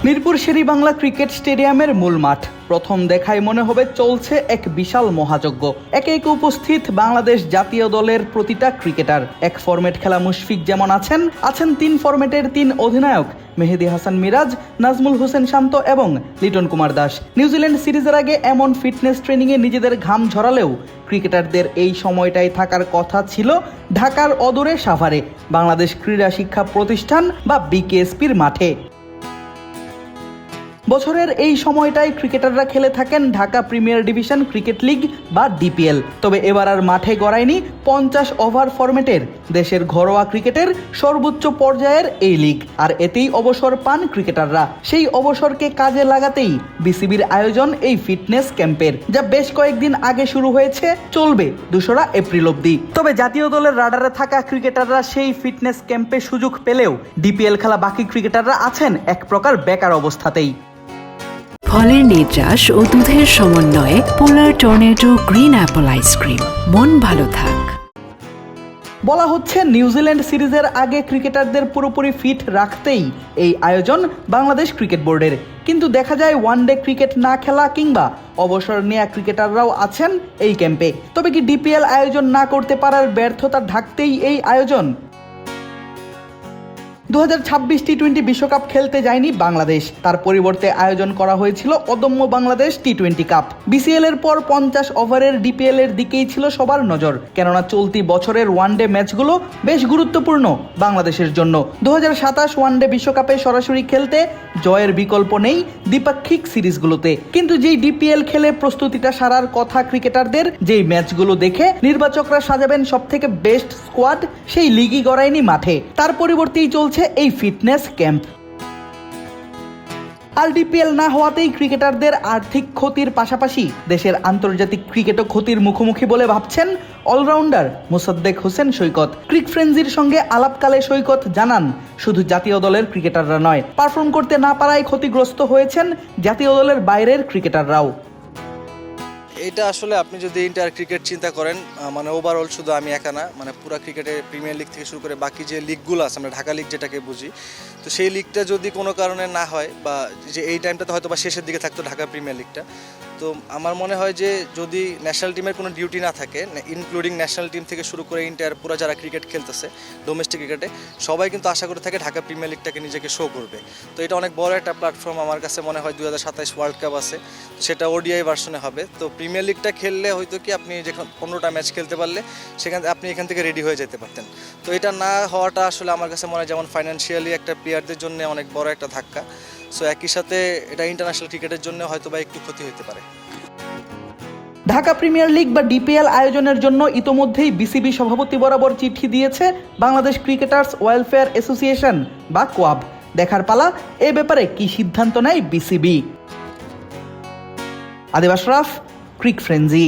Mirpur Sherebangla cricket স্টেডিয়ামের মূল মাঠ প্রথম দেখায় মনে হবে চলছে এক বিশাল মহাযজ্ঞ। একে একে উপস্থিত বাংলাদেশ জাতীয় দলের প্রতিটা ক্রিকেটার। এক ফরম্যাট খেলা মুশফিক যেমন আছেন 3 ফরম্যাটের 3 অধিনায়ক মেহেদী হাসান মিরাজ, নাজমুল হোসেন শান্ত এবং লিটন কুমার দাস। নিউজিল্যান্ড সিরিজের আগে এমন ফিটনেস ট্রেনিংয়ে নিজেদের ঘাম ঝরালেও ক্রিকেটারদের এই সময়টাই থাকার কথা ছিল ঢাকার অদূরে সাভারে বাংলাদেশ ক্রীড়া শিক্ষা প্রতিষ্ঠান বা বিকেএসপির মাঠে। বছরের এই সময়টায় ক্রিকেটাররা খেলে থাকেন Dhaka premier division cricket league বা ডিপিএল। তবে এবার আর মাঠে গড়ায়নি 50 ওভার ফরম্যাটের দেশের ঘরোয়া ক্রিকেটের সর্বোচ্চ পর্যায়ের এই লিগ। আর এতেই অবসর পান ক্রিকেটাররা। সেই অবসরকে কাজে লাগাতেই বিসিবির আয়োজন এই ফিটনেস ক্যাম্পের, যা বেশ কয়েকদিন আগে শুরু হয়েছে, চলবে 2রা এপ্রিল অবধি। তবে জাতীয় দলের রাডারে থাকা ক্রিকেটাররা সেই ফিটনেস ক্যাম্পে সুযোগ পেলেও ডিপিএল খেলা বাকি ক্রিকেটাররা আছেন এক প্রকার বেকার অবস্থাতেই। ফলের নির্যাস ও দুধের সমন্বয়ে পোলার টর্নেডো গ্রিন অ্যাপল আইসক্রিম। মন ভালো থাক। বলা হচ্ছে নিউজিল্যান্ড সিরিজের আগে ক্রিকেটারদের পুরোপুরি ফিট রাখতেই এই আয়োজন বাংলাদেশ ক্রিকেট বোর্ডের। কিন্তু দেখা যায় ওয়ানডে ক্রিকেট না খেলা কিংবা অবসর নেওয়া ক্রিকেটাররাও আছেন এই ক্যাম্পে। তবে কি ডিপিএল আয়োজন না করতে পারার ব্যর্থতা ঢাকতেই এই আয়োজন? 2026 টি-20 বিশ্বকাপ খেলতে যায়নি বাংলাদেশ। তার পরিবর্তে আয়োজন করা হয়েছিল অদম্য বাংলাদেশ টি-20 কাপ। বিসিএল এর পর 50 ওভারের ডিপিএল এর দিকেই ছিল সবার নজর, কেননা চলতি বছরের ওয়ানডে ম্যাচগুলো বেশ গুরুত্বপূর্ণ বাংলাদেশের জন্য। 2027 ওয়ানডে বিশ্বকাপে সরাসরি খেলতে জয়ের বিকল্প নেই দ্বিপাক্ষিক সিরিজগুলোতে। কিন্তু যেই ডিপিএল খেলে প্রস্তুতিটা সারার কথা ক্রিকেটারদের, যেই ম্যাচগুলো দেখে নির্বাচকরা সাজাবেন সবথেকে বেস্ট স্কোয়াড, সেই লিগই গড়ায়নি মাঠে। তার পরিবর্তেই চলছে এই ফিটনেস ক্যাম্প। আর ডিপিএল না হওয়াতেই ক্রিকেটারদের আর্থিক ক্ষতির পাশাপাশি দেশের আন্তর্জাতিক ক্রিকেটও ক্ষতির মুখোমুখি বলে ভাবছেন অলরাউন্ডার মোসাদ্দেক হোসেন সৈকত। ক্রিক ফ্রেন্সির সঙ্গে আলাপকালে সৈকত জানান, শুধু জাতীয় দলের ক্রিকেটাররা নয়, পারফর্ম করতে না পারায় ক্ষতিগ্রস্ত হয়েছেন জাতীয় দলের বাইরের ক্রিকেটাররাও। এটা আসলে আপনি যদি ইন্টার ক্রিকেট চিন্তা করেন, মানে ওভারঅল শুধু আমি একা না, মানে পুরো ক্রিকেটের প্রিমিয়ার লিগ থেকে শুরু করে বাকি যে লিগগুলো আছে, আমরা ঢাকা লিগ যেটাকে বুঝি, তো সেই লিগটা যদি কোনো কারণে না হয় বা যে এই টাইমটাতে হয়তো বা শেষের দিকে থাকতো ঢাকা প্রিমিয়ার লিগটা, তো আমার মনে হয় যে যদি ন্যাশনাল টিমের কোনো ডিউটি না থাকে, ইনক্লুডিং ন্যাশনাল টিম থেকে শুরু করে ইন্টার পুরো যারা ক্রিকেট খেলতেছে ডোমেস্টিক ক্রিকেটে, সবাই কিন্তু আশা করে থাকে ঢাকা প্রিমিয়ার লিগটাকে নিজেকে শো করবে। তো এটা অনেক বড় একটা প্ল্যাটফর্ম। আমার কাছে মনে হয় 2027 ওয়ার্ল্ড কাপ আছে, সেটা ওডিআই ভার্সনে হবে। তো প্রিমিয়ার লিগটা খেললে হয়তো কি আপনি যখন 15টা ম্যাচ খেলতে পারলে সেখানে আপনি এখান থেকে রেডি হয়ে যেতে পারতেন। তো এটা না হওয়াটা আসলে আমার কাছে মনে হয় যেমন ফাইন্যান্সিয়ালি একটা প্লেয়ারদের জন্য অনেক বড় একটা ধাক্কা, সো একই সাথে এটা ইন্টারন্যাশনাল ক্রিকেটের জন্য হয়তো বা একটু ক্ষতি হতে পারে। ঢাকা প্রিমিয়ার লিগ বা ডিপিএল আয়োজনের জন্য ইতোমধ্যেই বিসিবি সভাপতি বরাবর চিঠি দিয়েছে বাংলাদেশ ক্রিকেটার্স ওয়েলফেয়ার অ্যাসোসিয়েশন বা কোয়াব। দেখার পালা এ ব্যাপারে কি সিদ্ধান্ত নেয় বিসিবি। আদিব আশরাফ, ক্রিক ফ্রেন্সি।